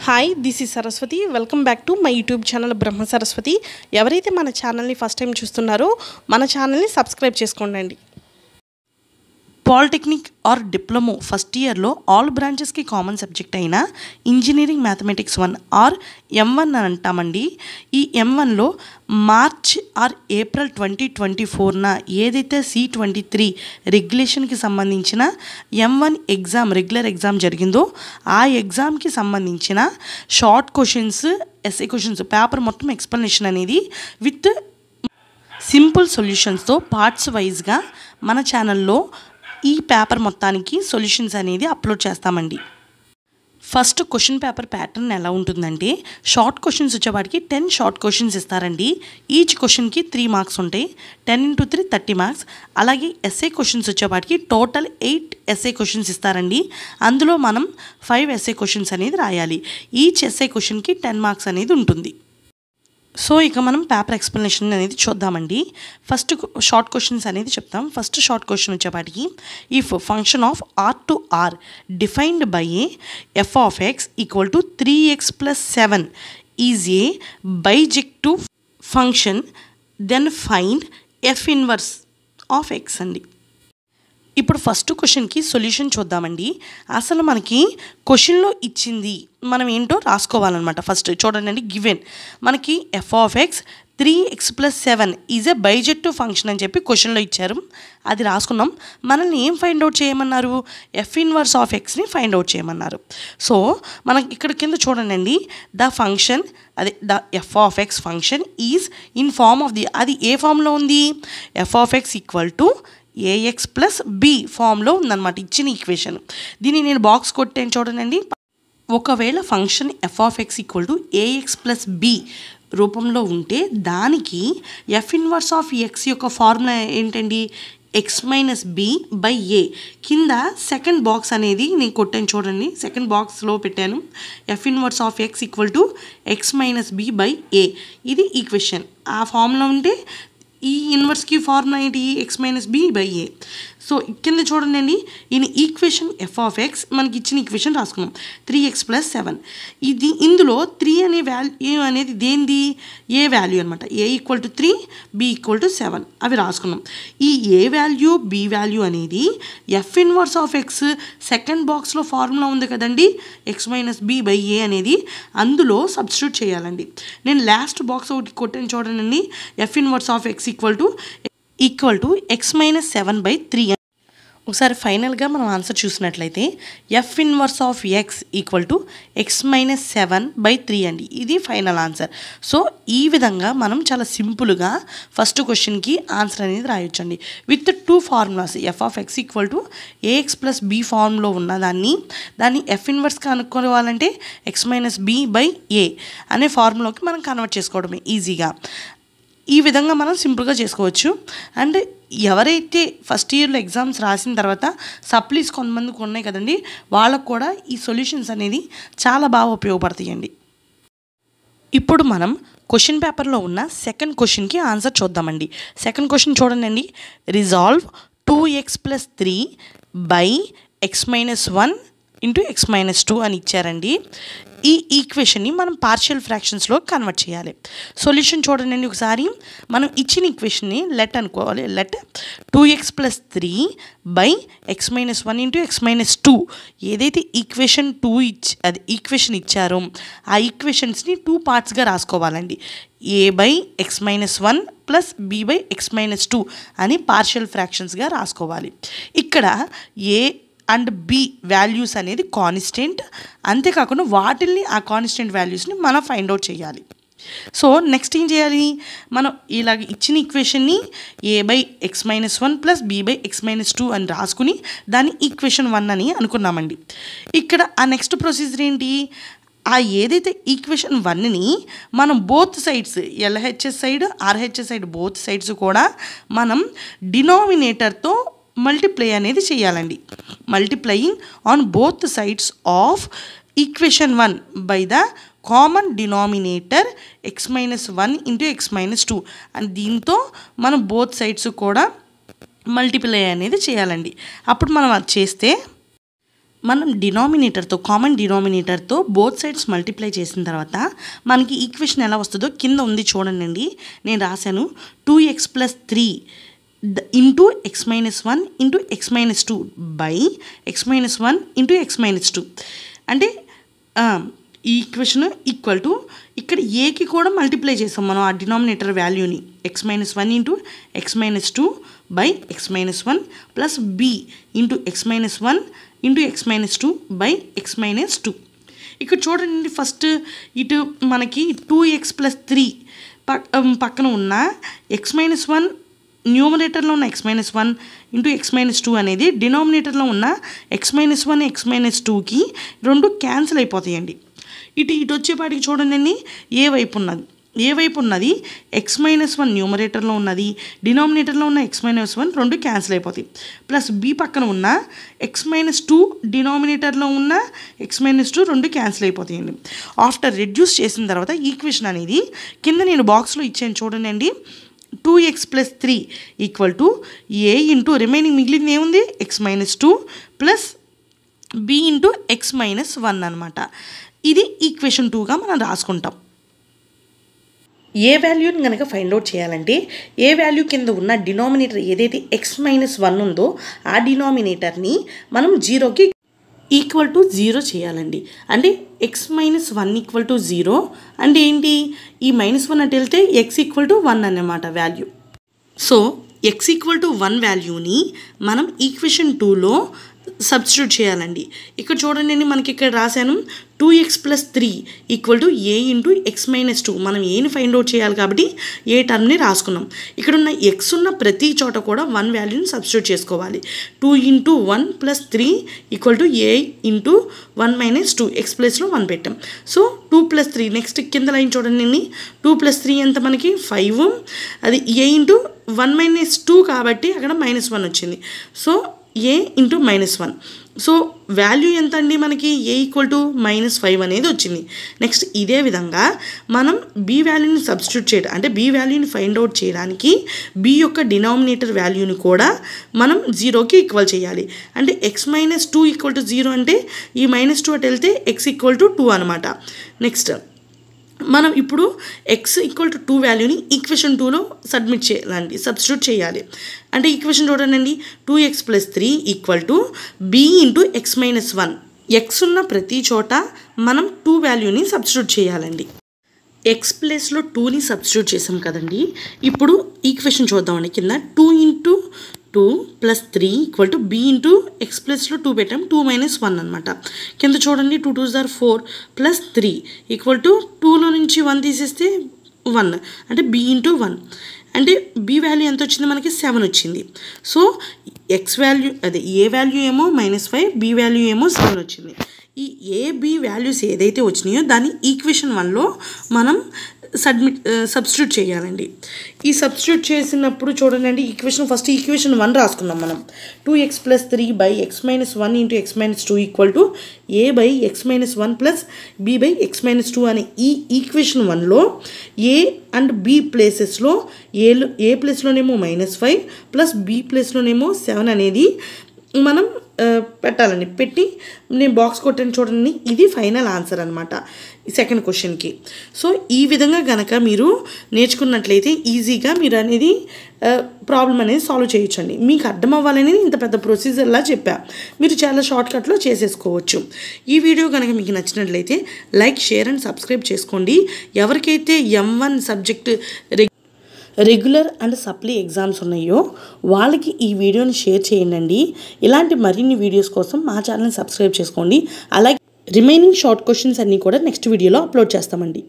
Hi, this is Saraswati. Welcome back to my YouTube channel Brahma Saraswati. ఎవరైతే మన ఛానల్ని ఫస్ట్ టైం చూస్తున్నారో మన ఛానల్ని సబ్స్క్రైబ్ చేసుకోండి. పాలిటెక్నిక్ ఆర్ డిప్లొమో ఫస్ట్ ఇయర్లో ఆల్ బ్రాంచెస్కి కామన్ సబ్జెక్ట్ అయిన ఇంజనీరింగ్ మ్యాథమెటిక్స్ 1 ఆర్ M1 అని అంటామండి. ఈ M1లో మార్చ్ ఆర్ ఏప్రిల్ 2024న ఏదైతే C23 రెగ్యులేషన్కి సంబంధించిన M1 ఎగ్జామ్ రెగ్యులర్ ఎగ్జామ్ జరిగిందో ఆ ఎగ్జామ్కి సంబంధించిన short questions, S A questions, paper మొత్తం ఎక్స్ప్లెనేషన్ అనేది విత్ సింపుల్ సొల్యూషన్స్తో పార్ట్స్ వైజ్గా మన ఛానల్లో ఈ పేపర్ మొత్తానికి సొల్యూషన్స్ అనేది అప్లోడ్ చేస్తామండి. ఫస్ట్ క్వశ్చన్ పేపర్ ప్యాటర్న్ ఎలా ఉంటుందంటే, షార్ట్ క్వశ్చన్స్ వచ్చేవాటికి 10 షార్ట్ క్వశ్చన్స్ ఇస్తారండి. ఈచ్ క్వశ్చన్కి 3 మార్క్స్ ఉంటాయి. 10 × 3 30 మార్క్స్. అలాగే ఎస్ఏ క్వశ్చన్స్ వచ్చేవాటికి టోటల్ 8 ఎస్ఏ క్వశ్చన్స్ ఇస్తారండి. అందులో మనం 5 ఎస్ఏ క్వశ్చన్స్ అనేది రాయాలి. ఈచ్ ఎస్ఏ క్వశ్చన్కి 10 మార్క్స్ అనేది ఉంటుంది. సో ఇక మనం పేపర్ ఎక్స్ప్లెనేషన్ అనేది చూద్దామండి. ఫస్ట్ షార్ట్ క్వశ్చన్స్ అనేది చెప్తాం. ఫస్ట్ షార్ట్ క్వశ్చన్ వచ్చేపాటికి, if function of R to R defined by a f of x equal to 3x + 7 is a bijective function, then find f inverse of x అండి. ఇప్పుడు first క్వశ్చన్కి solution చూద్దామండి. అసలు మనకి క్వశ్చన్లో ఇచ్చింది మనం ఏంటో రాసుకోవాలన్నమాట. ఫస్ట్ చూడండి, గివెన్ మనకి f of x 3x + 7 is a bijective function అని చెప్పి క్వశ్చన్లో ఇచ్చారు. అది రాసుకున్నాం. మనల్ని ఏం ఫైండ్ అవుట్ చేయమన్నారు? f ఇన్వర్స్ ఆఫ్ ఎక్స్ని ఫైండ్ అవుట్ చేయమన్నారు. సో మనకి ఇక్కడ కింద చూడండి, ద ఫంక్షన్ అదే the f of x function is in form of the, అది ఏ ఫామ్లో ఉంది? f of x equal to ax + b ఫామ్లో ఉందన్నమాట ఇచ్చిన ఈక్వేషన్. దీన్ని నేను బాక్స్ కొట్టాను చూడండి. ఒకవేళ function f of x equal to ax + b రూపంలో ఉంటే దానికి f ఇన్వర్స్ ఆఫ్ x యొక్క ఫార్ములా ఏంటండి? x - b/a. కింద సెకండ్ బాక్స్ అనేది నేను కొట్టాను చూడండి, సెకండ్ బాక్స్లో పెట్టాను. f inverse of x equal to x - b/a. ఇది ఈక్వేషన్. ఆ ఫార్ములా ఉంటే ఈ ఇన్వర్స్కి ఫార్ములా ఏంటి? x - b/a. సో కింద చూడండి, ఈ ఈక్వేషన్ f of x మనకి ఇచ్చిన ఈక్వేషన్ రాసుకున్నాం. 3x + 7. ఇందులో 3 అనే వాల్యూ అనేది దేనిది? ఏ వాల్యూ అనమాట. a equal to 3, b equal to 7 అవి రాసుకున్నాం. ఈ a వాల్యూ, b వాల్యూ అనేది f inverse of x second బాక్స్లో ఫార్ములా ఉంది కదండి, x - b/a అనేది, అందులో సబ్స్టిట్యూట్ చేయాలండి. నేను లాస్ట్ బాక్స్ ఒకటి కొట్టాను చూడండి, f inverse of x equal to x - 7/3. ఒకసారి ఫైనల్గా మనం ఆన్సర్ చూసినట్లయితే f inverse of x equal to x - 7/3 అండి. ఇది ఫైనల్ ఆన్సర్. సో ఈ విధంగా మనం చాలా సింపుల్గా ఫస్ట్ క్వశ్చన్కి ఆన్సర్ అనేది రాయొచ్చండి with 2 formulas. f of x equal to ax + b ఫార్మ్లో ఉన్న దాన్ని f ఇన్వర్స్ కనుక్కోవాలంటే x - b/a అనే ఫార్ములాకి మనం కన్వర్ట్ చేసుకోవడమే ఈజీగా. ఈ విధంగా మనం సింపుల్గా చేసుకోవచ్చు. అండ్ ఎవరైతే ఫస్ట్ ఇయర్లో ఎగ్జామ్స్ రాసిన తర్వాత సప్లీస్ కొంతమందికి ఉన్నాయి కదండి, వాళ్ళకు కూడా ఈ సొల్యూషన్స్ అనేది చాలా బాగా ఉపయోగపడతాయండి. ఇప్పుడు మనం క్వశ్చన్ పేపర్లో ఉన్న సెకండ్ క్వశ్చన్కి ఆన్సర్ చూద్దామండి. సెకండ్ క్వశ్చన్ చూడండి, resolve 2x + 3 by x - 1 × x - 2 అని ఇచ్చారండి. ఈ ఈక్వేషన్ని మనం పార్షియల్ ఫ్రాక్షన్స్లో కన్వర్ట్ చేయాలి. సొల్యూషన్ చూడండి ఒకసారి. మనం ఇచ్చిన ఈక్వేషన్ని లెట్ అనుకోవాలి. Let 2x + 3 by x - 1 × x - 2 ఏదైతే ఈక్వేషన్ ఈక్వేషన్ ఇచ్చారో ఆ ఈక్వేషన్స్ని 2 పార్ట్స్గా రాసుకోవాలండి. a/x - 1 + b/x - 2 అని పార్షియల్ ఫ్రాక్షన్స్గా రాసుకోవాలి. ఇక్కడ a అండ్ b వాల్యూస్ అనేది కాన్స్టెంట్. అంతేకాకుండా వాటిల్ని, ఆ కాన్స్టెంట్ వాల్యూస్ని మనం ఫైండ్ అవుట్ చేయాలి. సో నెక్స్ట్ ఏం చేయాలి? మనం ఇలాగ ఇచ్చిన ఈక్వేషన్ని a/x - 1 + b/x - 2 అని రాసుకుని దాన్ని ఈక్వేషన్ 1 అని అనుకున్నామండి. ఇక్కడ ఆ నెక్స్ట్ ప్రొసీజర్ ఏంటి? ఆ ఏదైతే ఈక్వేషన్ 1ని మనం both sides, LHS side, RHS side, both sides కూడా మనం డినామినేటర్తో మల్టిప్లై అనేది చేయాలండి. Multiplying on both sides of equation 1 by the common denominator x - 1 × x - 2 అని దీంతో మనం బోత్ సైడ్స్ కూడా మల్టిప్లై అనేది చేయాలండి. అప్పుడు మనం అది చేస్తే మనం డినామినేటర్తో కామన్ డినామినేటర్తో బోత్ సైడ్స్ మల్టిప్లై చేసిన తర్వాత మనకి ఈక్వేషన్ ఎలా వస్తుందో కింద ఉంది చూడండి. నేను రాశాను 2x + 3 into x - 1 into x - 2 by x - 1 into x - 2 అంటే ఈ ఈక్వేషన్ ఈక్వల్ టు ఇక్కడ ఏకి కూడా మల్టిప్లై చేసాం మనం ఆ డినామినేటర్ వాల్యూని x - 1 into x - 2 by x - 1 plus b into x - 1 into x - 2 by x - 2. ఇక్కడ చూడండి ఫస్ట్ ఇటు మనకి 2x + 3 పక్కన ఉన్న x - 1 న్యూమరేటర్లో ఉన్న x - 1 ఇంటూ x - 2 అనేది డినామినేటర్లో ఉన్న x - 1 x - 2కి రెండు క్యాన్సిల్ అయిపోతాయండి. ఇటు వచ్చేపాటికి చూడండి ఏ వైపు ఉన్నది x - 1 న్యూమరేటర్లో ఉన్నది, డినామినేటర్లో ఉన్న x - 1 రెండు క్యాన్సిల్ అయిపోతాయి. ప్లస్ b పక్కన ఉన్న x - 2 డినామినేటర్లో ఉన్న x - 2 రెండు క్యాన్సిల్ అయిపోతాయండి. ఆఫ్టర్ రెడ్యూస్ చేసిన తర్వాత ఈక్వేషన్ అనేది కింద నేను బాక్స్లో ఇచ్చాను చూడండి. 2x + 3 equal to a into remaining మిగిలింది ఏముంది x - 2 plus b into x - 1 అనమాట. ఇది ఈక్వేషన్ 2గా మనం రాసుకుంటాం. ఏ వాల్యూని కనుక ఫైండ్ అవుట్ చేయాలంటే ఏ వాల్యూ కింద ఉన్న డినామినేటర్ ఏదైతే x - 1 ఉందో ఆ డినామినేటర్ని మనం 0కి ఈక్వల్ టు 0 చేయాలండి. అంటే x - 1 ఈక్వల్ టు 0 అంటే ఏంటి, ఈ -1 అటు వెళ్తే x ఈక్వల్ టు 1 అన్నమాట value. So x equal to 1 వాల్యూని మనం ఈక్వేషన్ 2లో సబ్స్టిట్యూట్ చేయాలండి. ఇక్కడ చూడండి మనకి ఇక్కడ రాశాను 2x + 3 equal to a into x - 2. మనం ఏని ఫైండ్ అవుట్ చేయాలి కాబట్టి ఏ టర్మ్ని రాసుకున్నాం. ఇక్కడ ఉన్న x ఉన్న ప్రతి చోట కూడా 1 వాల్యూని సబ్స్టిట్యూట్ చేసుకోవాలి. 2 into 1 + 3 equal to a into 1 - 2 x ప్లేస్లో 1 పెట్టాం. సో 2 + 3 నెక్స్ట్ కింద లైన్ చూడండి 2 + 3 ఎంత మనకి 5, అది a ఇంటూ 1 - 2 కాబట్టి అక్కడ -1 వచ్చింది. So a into -1. So value ఎంత అండి మనకి a ఈక్వల్ టు -5 అనేది వచ్చింది. నెక్స్ట్ ఇదే విధంగా మనం b వాల్యూని సబ్స్టిట్యూట్ చేయడం అంటే b వాల్యూని ఫైండ్ అవుట్ చేయడానికి b యొక్క డినామినేటర్ వాల్యూని కూడా మనం 0కి ఈక్వల్ చేయాలి. అంటే x - 2 ఈక్వల్ టు 0 అంటే ఈ -2 అటు వెళ్తే x ఈక్వల్ టు 2 అనమాట. నెక్స్ట్ మనం ఇప్పుడు x ఈక్వల్ టు 2 వాల్యూని ఈక్వేషన్ 2లో సబ్స్టిట్యూట్ చేయాలి. అంటే ఈక్వేషన్ చూడండి 2x + 3 equal to b into x - 1. x ఉన్న ప్రతి చోట మనం 2 వాల్యూని సబ్స్టిట్యూట్ చేయాలండి. x ప్లేస్లో 2ని సబ్స్టిట్యూట్ చేసాం కదండి. ఇప్పుడు ఈక్వేషన్ చూద్దామండి. కింద 2 into 2 + 3 equal to b into x ప్లస్లో 2 పెట్టాం 2 - 1 అనమాట. కింద చూడండి 2 2s are 4 + 3 ఈక్వల్ టు 2లో నుంచి 1 తీసేస్తే 1 అంటే b ఇంటూ 1 అంటే b వాల్యూ ఎంత వచ్చింది మనకి 7 వచ్చింది. సో x వాల్యూ అదే a వాల్యూ ఏమో -5, b వాల్యూ ఏమో 7 వచ్చింది. ఈ a b వాల్యూస్ ఏదైతే వచ్చినాయో దాన్ని ఈక్వేషన్ 1లో మనం సబ్స్టిట్యూట్ చేయాలండి. ఈ సబ్స్టిట్యూట్ చేసినప్పుడు చూడండి ఈక్వేషన్ ఫస్ట్ ఈక్వేషన్ 1 రాసుకున్నాం మనం. 2x + 3 by x - 1 into x - 2 equal to a by x - 1 plus b by x - 2 అనే ఈ ఈక్వేషన్ 1లో a అండ్ b ప్లేసెస్లో ఏ ప్లేస్లోనేమో -5 ప్లస్ b ప్లేస్లోనేమో 7 అనేది మనం పెట్టాలండి. పెట్టి నేను బాక్స్ కొట్టాను చూడండి, ఇది ఫైనల్ ఆన్సర్ అనమాట సెకండ్ క్వశ్చన్కి. సో ఈ విధంగా కనుక మీరు నేర్చుకున్నట్లయితే ఈజీగా మీరు అనేది ప్రాబ్లం అనేది సాల్వ్ చేయొచ్చండి. మీకు అర్థం అవ్వాలని ఇంత పెద్ద ప్రొసీజర్లా చెప్పా, మీరు చాలా షార్ట్కట్లో చేసేసుకోవచ్చు. ఈ వీడియో కనుక మీకు నచ్చినట్లయితే లైక్, షేర్ అండ్ సబ్స్క్రైబ్ చేసుకోండి. ఎవరికైతే M1 subject regular and supply exams ఉన్నాయో వాళ్ళకి ఈ వీడియోని షేర్ చేయండి. ఇలాంటి మరిన్ని వీడియోస్ కోసం మా ఛానల్ని సబ్స్క్రైబ్ చేసుకోండి. అలాగే రిమైనింగ్ షార్ట్ క్వశ్చన్స్ అన్నీ కూడా నెక్స్ట్ వీడియోలో అప్లోడ్ చేస్తామండి.